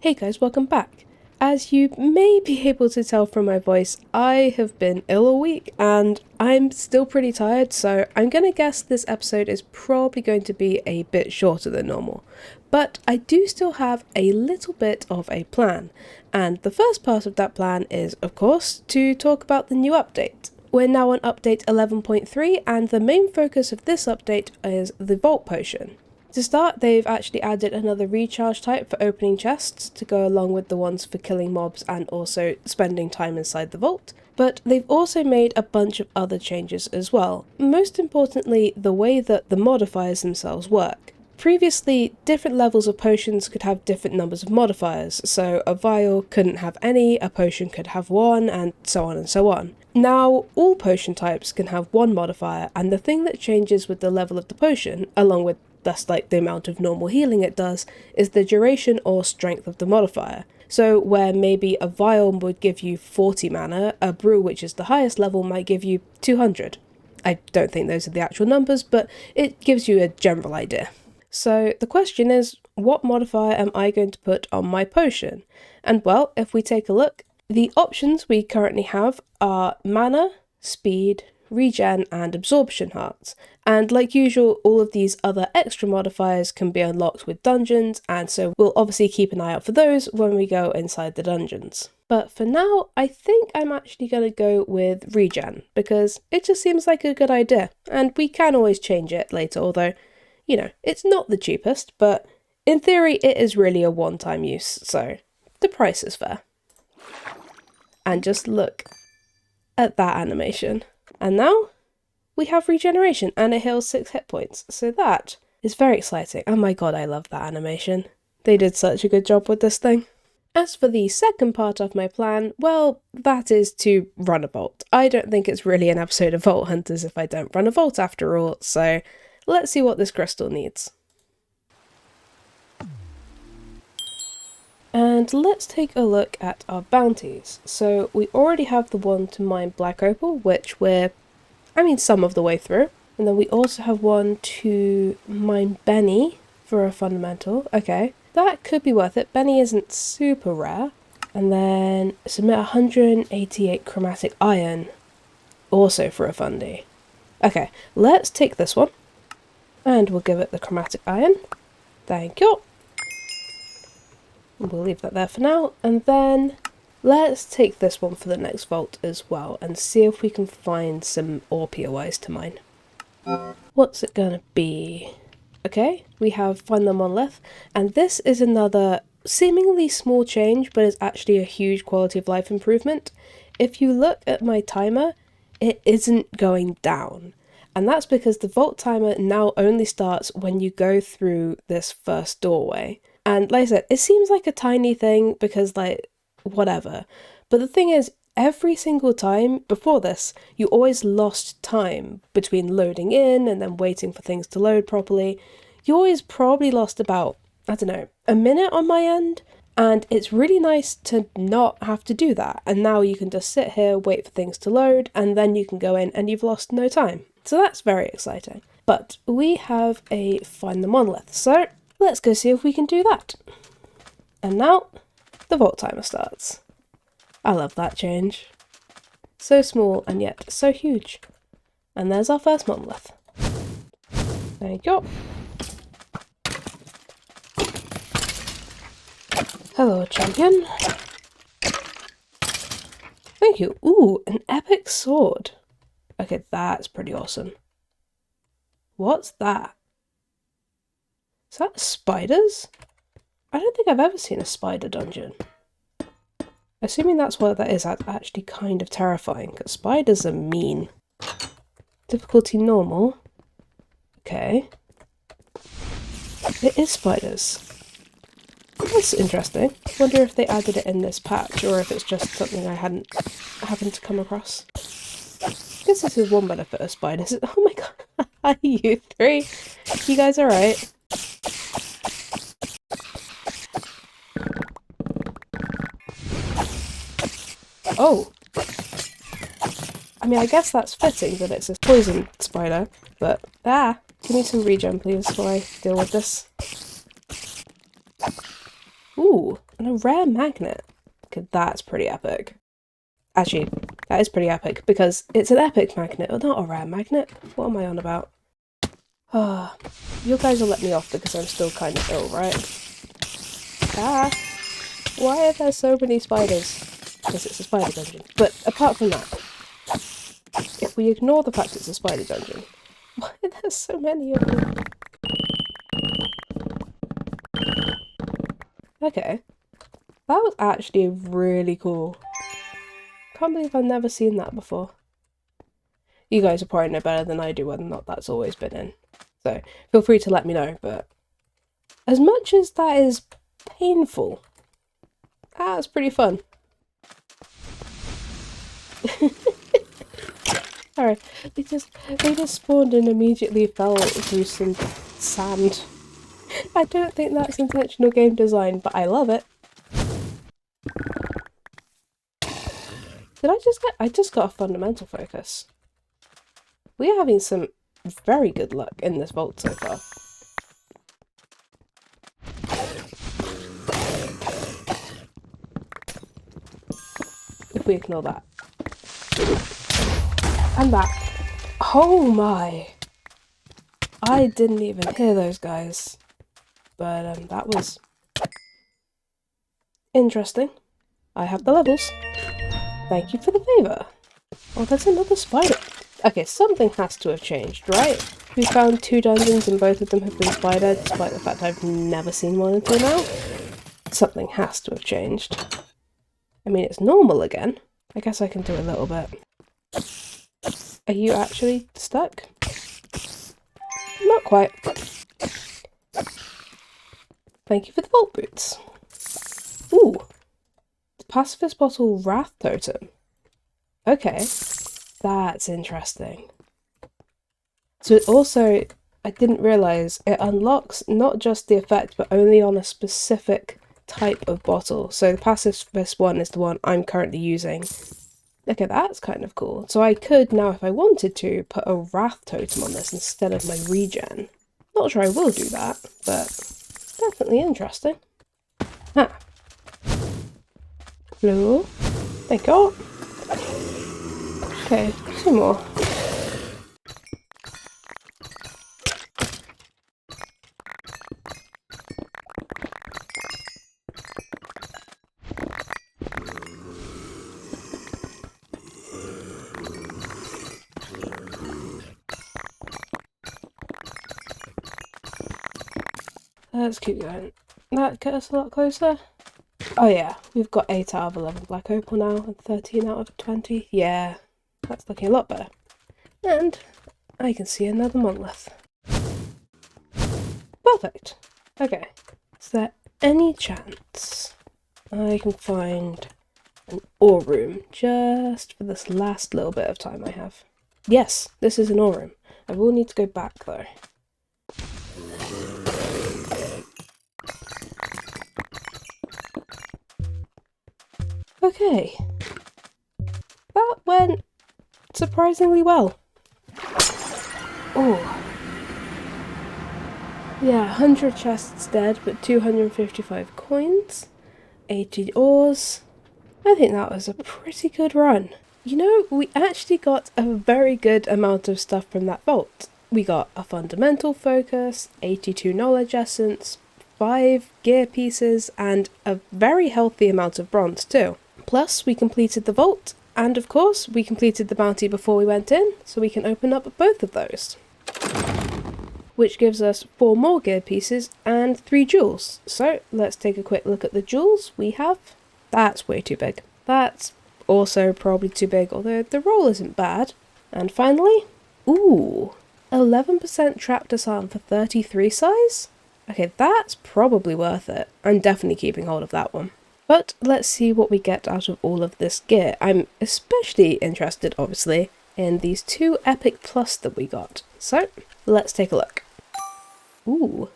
Hey guys, welcome back. As you may be able to tell from my voice, I have been ill a week and I'm still pretty tired, so I'm gonna guess this episode is probably going to be a bit shorter than normal. But I do still have a little bit of a plan, and the first part of that plan is, of course, to talk about the new update. We're now on update 11.3 and the main focus of this update is the Vault Potion. To start, they've actually added another recharge type for opening chests to go along with the ones for killing mobs and also spending time inside the vault. But they've also made a bunch of other changes as well, most importantly the way that the modifiers themselves work. Previously, different levels of potions could have different numbers of modifiers, so a vial couldn't have any, a potion could have one, and so on and so on. Now, all potion types can have one modifier, and the thing that changes with the level of the potion, along with thus like the amount of normal healing it does, is the duration or strength of the modifier. So where maybe a vial would give you 40 mana, a brew, which is the highest level, might give you 200. I don't think those are the actual numbers, but it gives you a general idea. So the question is, what modifier am I going to put on my potion? And well, if we take a look, the options we currently have are mana, speed, regen, and absorption hearts. And like usual, all of these other extra modifiers can be unlocked with dungeons, and so we'll obviously keep an eye out for those when we go inside the dungeons. But for now, I think I'm actually going to go with regen, because it just seems like a good idea, and we can always change it later, although, you know, it's not the cheapest, but in theory it is really a one-time use, so the price is fair. And just look at that animation. And now we have regeneration and it heals 6 hit points, so that is very exciting. Oh my god, I love that animation. They did such a good job with this thing. As for the second part of my plan, well, that is to run a vault. I don't think it's really an episode of Vault Hunters if I don't run a vault after all, so let's see what this crystal needs. And let's take a look at our bounties. So we already have the one to mine black opal, which some of the way through. And then we also have one to mine Benny for a fundamental. Okay, that could be worth it. Benny isn't super rare. And then submit 188 chromatic iron, also for a fundy. Okay, let's take this one. And we'll give it the chromatic iron. Thank you. We'll leave that there for now, and then let's take this one for the next vault as well and see if we can find some ore POIs to mine. What's it gonna be? Okay, we have find the monolith, and this is another seemingly small change, but it's actually a huge quality of life improvement. If you look at my timer, it isn't going down. And that's because the vault timer now only starts when you go through this first doorway. And like I said, it seems like a tiny thing because whatever. But the thing is, every single time before this, you always lost time between loading in and then waiting for things to load properly. You always probably lost about, I don't know, a minute on my end. And it's really nice to not have to do that. And now you can just sit here, wait for things to load, and then you can go in and you've lost no time. So that's very exciting. But we have a find the monolith. So let's go see if we can do that. And now, the vault timer starts. I love that change. So small and yet so huge. And there's our first monolith. There you go. Hello, champion. Thank you. Ooh, an epic sword. Okay, that's pretty awesome. What's that? Is that spiders? I don't think I've ever seen a spider dungeon. Assuming that's what that is, that's actually kind of terrifying, because spiders are mean. Difficulty normal. Okay. It is spiders. That's interesting. Wonder if they added it in this patch, or if it's just something I hadn't happened to come across. I guess this is one benefit of spiders. Oh my god. Hi, you three. You guys alright? Oh! I mean, I guess that's fitting that it's a poison spider, but give me some regen please while I deal with this. Ooh, an a rare magnet. Okay, that's pretty epic. Actually, that is pretty epic because it's an epic magnet, but not a rare magnet. What am I on about? Ah, you guys will let me off because I'm still kind of ill, right? Ah, why are there so many spiders? Because it's a spider dungeon. But apart from that, if we ignore the fact it's a spider dungeon, why are there so many of them? Okay, that was actually really cool. Can't believe I've never seen that before. You guys will probably know better than I do whether or not that's always been in. So feel free to let me know, but as much as that is painful, that's pretty fun. Alright, they just spawned and immediately fell through some sand. I don't think that's intentional game design, but I love it. I just got a fundamental focus. We are having some very good luck in this vault so far. If we ignore that. And that. Oh my! I didn't even hear those guys. But that was interesting. I have the levels. Thank you for the favour. Oh, there's another spider. Okay, something has to have changed, right? We found 2 dungeons and both of them have been spider, despite the fact I've never seen one until now. Something has to have changed. I mean, it's normal again. I guess I can do a little bit. Are you actually stuck? Not quite. Thank you for the vault boots. Ooh. The pacifist bottle wrath totem. Okay. That's interesting. So it also, I didn't realise, it unlocks not just the effect, but only on a specific type of bottle. So the pacifist one is the one I'm currently using. Okay, that's kind of cool. So I could now, if I wanted to, put a wrath totem on this instead of my regen. Not sure I will do that, but definitely interesting. Ah. Blue. Thank you. Okay, 2 more. Let's keep going. That get us a lot closer. Oh yeah, we've got 8 out of 11 black opal now and 13 out of 20. Yeah, that's looking a lot better. And I can see another monolith. Perfect. Okay, is there any chance I can find an ore room just for this last little bit of time I have? Yes, this is an ore room. I will need to go back though. Okay, that went surprisingly well. Oh. Yeah, 100 chests dead, but 255 coins, 80 ores. I think that was a pretty good run. You know, we actually got a very good amount of stuff from that vault. We got a fundamental focus, 82 knowledge essence, 5 gear pieces, and a very healthy amount of bronze too. Plus, we completed the vault, and of course, we completed the bounty before we went in, so we can open up both of those. Which gives us 4 more gear pieces and 3 jewels. So, let's take a quick look at the jewels we have. That's way too big. That's also probably too big, although the roll isn't bad. And finally, ooh, 11% trap disarm for 33 size? Okay, that's probably worth it. I'm definitely keeping hold of that one. But let's see what we get out of all of this gear. I'm especially interested, obviously, in these 2 epic plus that we got. So, let's take a look. Ooh,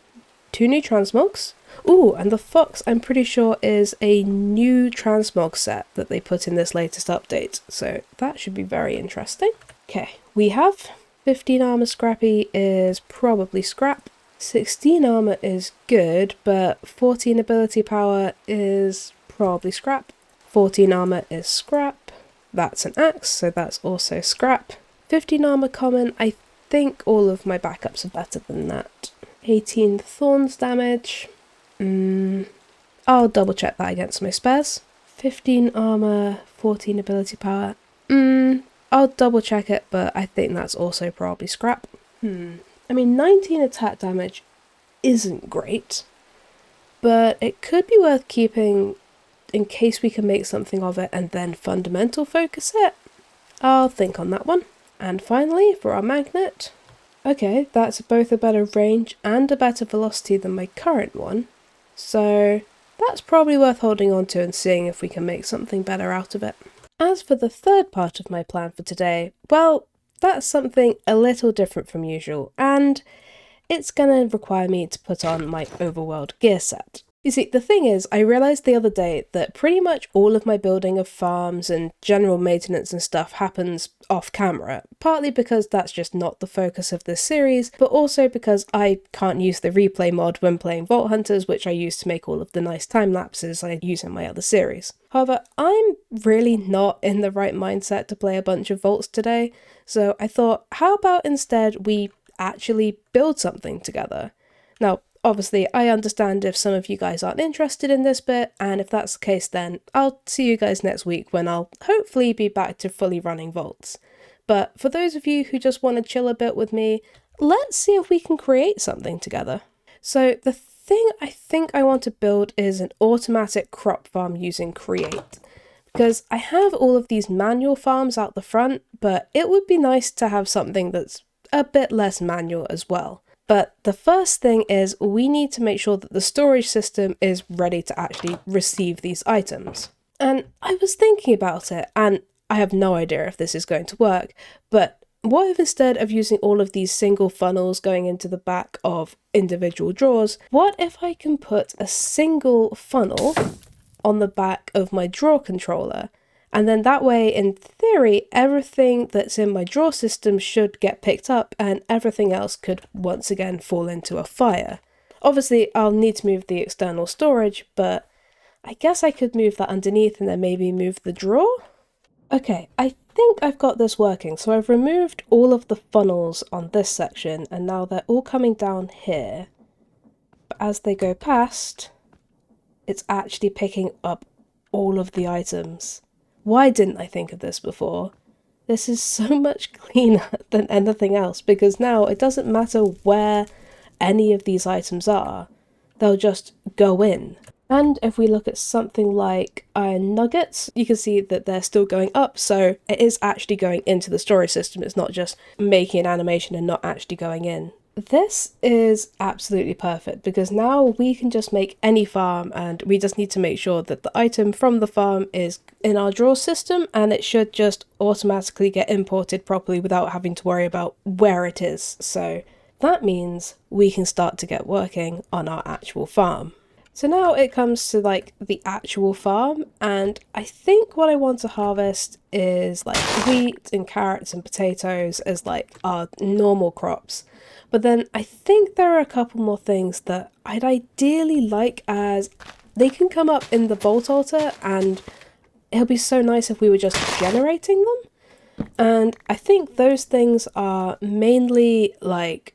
2 new transmogs. Ooh, and the fox I'm pretty sure is a new transmog set that they put in this latest update. So that should be very interesting. Okay, we have 15 armor scrappy is probably scrap. 16 armor is good, but 14 ability power is probably scrap. 14 armor is scrap. That's an axe, so that's also scrap. 15 armor common, I think all of my backups are better than that. 18 thorns damage. I'll double check that against my spares. 15 armor, 14 ability power. I'll double check it, but I think that's also probably scrap. I mean, 19 attack damage isn't great, but it could be worth keeping in case we can make something of it and then fundamental focus it. I'll think on that one. And finally, for our magnet. Okay, that's both a better range and a better velocity than my current one, so that's probably worth holding on to and seeing if we can make something better out of it. As for the third part of my plan for today, well, that's something a little different from usual, and it's gonna require me to put on my overworld gear set. You see, the thing is, I realised the other day that pretty much all of my building of farms and general maintenance and stuff happens off camera, partly because that's just not the focus of this series, but also because I can't use the replay mod when playing Vault Hunters, which I use to make all of the nice time lapses I use in my other series. However, I'm really not in the right mindset to play a bunch of vaults today, so I thought, how about instead we actually build something together? Now, obviously, I understand if some of you guys aren't interested in this bit, and if that's the case then I'll see you guys next week when I'll hopefully be back to fully running vaults. But for those of you who just want to chill a bit with me, let's see if we can create something together. So the thing I think I want to build is an automatic crop farm using Create. Because I have all of these manual farms out the front, but it would be nice to have something that's a bit less manual as well. But the first thing is we need to make sure that the storage system is ready to actually receive these items. And I was thinking about it, and I have no idea if this is going to work, but what if instead of using all of these single funnels going into the back of individual drawers, what if I can put a single funnel on the back of my drawer controller? And then that way, in theory, everything that's in my drawer system should get picked up and everything else could once again fall into a fire. Obviously, I'll need to move the external storage, but I guess I could move that underneath and then maybe move the drawer? Okay, I think I've got this working. So I've removed all of the funnels on this section and now they're all coming down here. But as they go past, it's actually picking up all of the items. Why didn't I think of this before? This is so much cleaner than anything else because now it doesn't matter where any of these items are, they'll just go in. And if we look at something like iron nuggets, you can see that they're still going up, so it is actually going into the storage system, it's not just making an animation and not actually going in. This is absolutely perfect because now we can just make any farm and we just need to make sure that the item from the farm is in our drawer system and it should just automatically get imported properly without having to worry about where it is. So that means we can start to get working on our actual farm. So now it comes to like the actual farm, and I think what I want to harvest is like wheat and carrots and potatoes as like our normal crops. But then I think there are a couple more things that I'd ideally like as they can come up in the Vault Altar, and it'll be so nice if we were just generating them. And I think those things are mainly like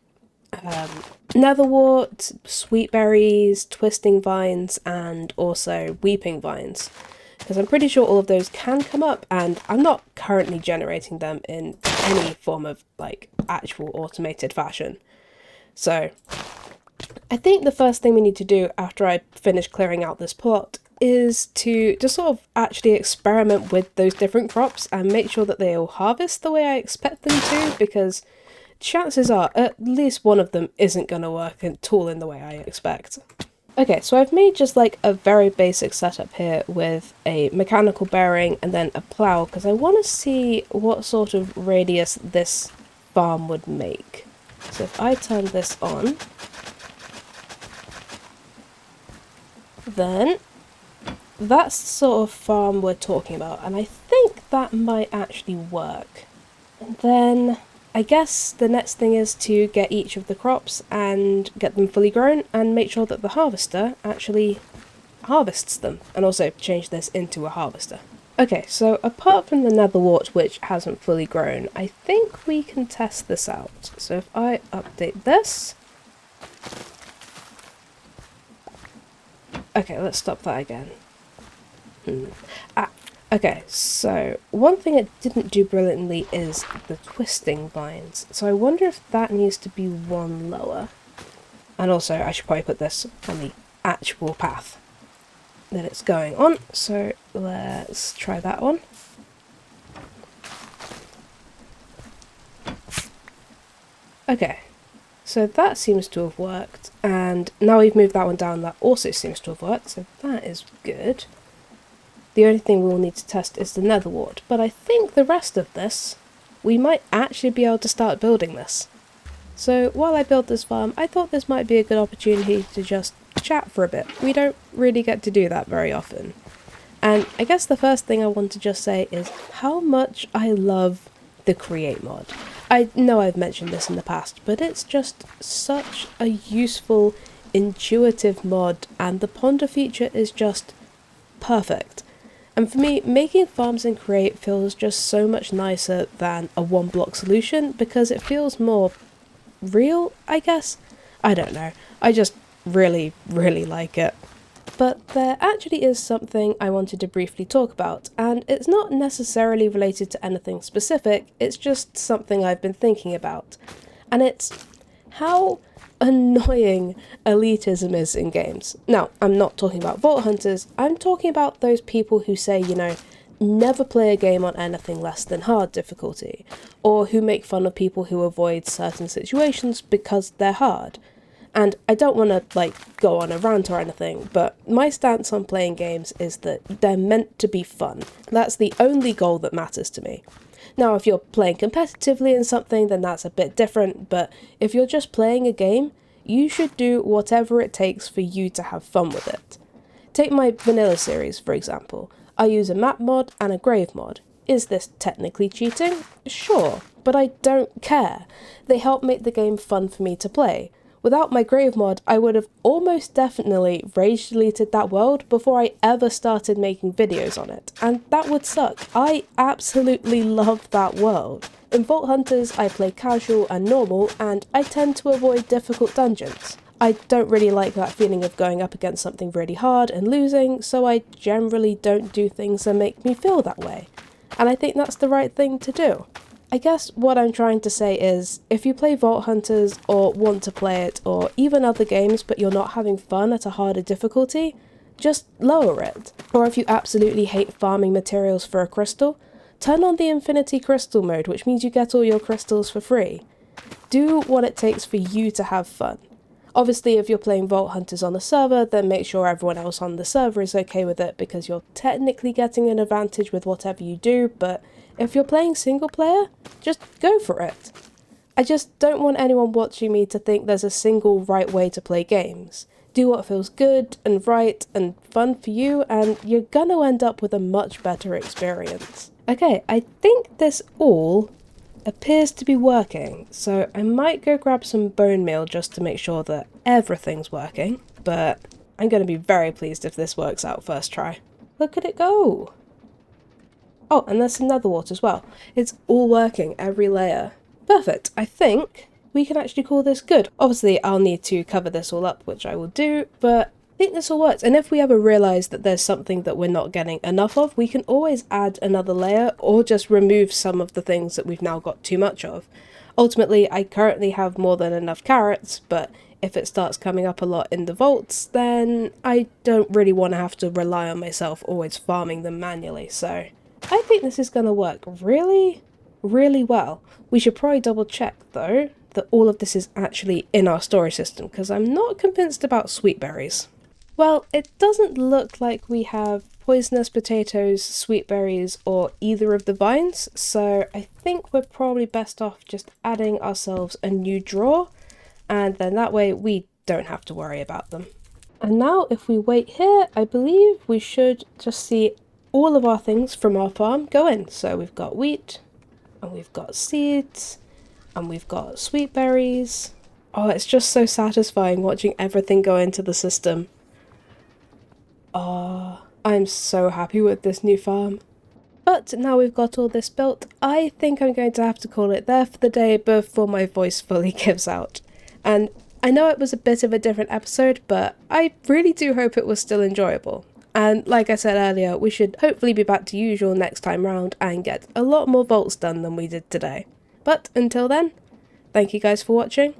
netherwort, sweet berries, twisting vines, and also weeping vines. Because I'm pretty sure all of those can come up, and I'm not currently generating them in any form of like actual automated fashion. So I think the first thing we need to do after I finish clearing out this plot is to just sort of actually experiment with those different crops and make sure that they all harvest the way I expect them to, because chances are at least one of them isn't going to work at all in the way I expect. Okay, so I've made just like a very basic setup here with a mechanical bearing and then a plough because I want to see what sort of radius this farm would make. So if I turn this on, then that's the sort of farm we're talking about, and I think that might actually work. And then I guess the next thing is to get each of the crops and get them fully grown and make sure that the harvester actually harvests them, and also change this into a harvester. Okay, so apart from the netherwort which hasn't fully grown, I think we can test this out. So if I update this... Okay, let's stop that again. Okay, so one thing it didn't do brilliantly is the twisting vines. So I wonder if that needs to be one lower. And also, I should probably put this on the actual path that it's going on. So let's try that one. Okay, so that seems to have worked. And now we've moved that one down, that also seems to have worked. So that is good. The only thing we'll need to test is the netherwort, but I think the rest of this, we might actually be able to start building this. So while I build this farm, I thought this might be a good opportunity to just chat for a bit. We don't really get to do that very often. And I guess the first thing I want to just say is how much I love the create mod. I know I've mentioned this in the past, but it's just such a useful, intuitive mod, and the ponder feature is just perfect. And for me, making farms in Create feels just so much nicer than a one-block solution because it feels more real, I guess? I don't know. I just really, really like it. But there actually is something I wanted to briefly talk about, and it's not necessarily related to anything specific, it's just something I've been thinking about. And it's how annoying elitism is in games. Now, I'm not talking about Vault Hunters, I'm talking about those people who say, you know, never play a game on anything less than hard difficulty, or who make fun of people who avoid certain situations because they're hard. And I don't want to, like, go on a rant or anything, but my stance on playing games is that they're meant to be fun. That's the only goal that matters to me. Now, if you're playing competitively in something, then that's a bit different, but if you're just playing a game, you should do whatever it takes for you to have fun with it. Take my vanilla series, for example. I use a map mod and a grave mod. Is this technically cheating? Sure, but I don't care. They help make the game fun for me to play. Without my grave mod, I would have almost definitely rage deleted that world before I ever started making videos on it, and that would suck. I absolutely love that world. In Vault Hunters, I play casual and normal, and I tend to avoid difficult dungeons. I don't really like that feeling of going up against something really hard and losing, so I generally don't do things that make me feel that way. And I think that's the right thing to do. I guess what I'm trying to say is, if you play Vault Hunters or want to play it, or even other games but you're not having fun at a harder difficulty, just lower it. Or if you absolutely hate farming materials for a crystal, turn on the Infinity Crystal mode, which means you get all your crystals for free. Do what it takes for you to have fun. Obviously, if you're playing Vault Hunters on the server, then make sure everyone else on the server is okay with it, because you're technically getting an advantage with whatever you do, but if you're playing single player, just go for it. I just don't want anyone watching me to think there's a single right way to play games. Do what feels good and right and fun for you, and you're gonna end up with a much better experience. Okay, I think this all appears to be working, so I might go grab some bone meal just to make sure that everything's working, but I'm going to be very pleased if this works out first try. Look at it go! Oh, and there's some netherwort as well. It's all working, every layer. Perfect, I think we can actually call this good. Obviously, I'll need to cover this all up, which I will do, but I think this all works. And if we ever realise that there's something that we're not getting enough of, we can always add another layer or just remove some of the things that we've now got too much of. Ultimately, I currently have more than enough carrots, but if it starts coming up a lot in the vaults, then I don't really want to have to rely on myself always farming them manually, so I think this is going to work really, really well. We should probably double check, though, that all of this is actually in our storage system, because I'm not convinced about sweet berries. Well, it doesn't look like we have poisonous potatoes, sweet berries, or either of the vines, so I think we're probably best off just adding ourselves a new drawer, and then that way we don't have to worry about them. And now if we wait here, I believe we should just see all of our things from our farm go in. So we've got wheat, and we've got seeds, And we've got sweet berries. Oh, it's just so satisfying watching everything go into the system. Oh, I'm so happy with this new farm. But now we've got all this built, I think I'm going to have to call it there for the day before my voice fully gives out. And I know it was a bit of a different episode, but I really do hope it was still enjoyable. And like I said earlier, we should hopefully be back to usual next time round and get a lot more vaults done than we did today. But until then, thank you guys for watching.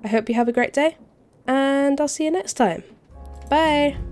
I hope you have a great day, and I'll see you next time. Bye!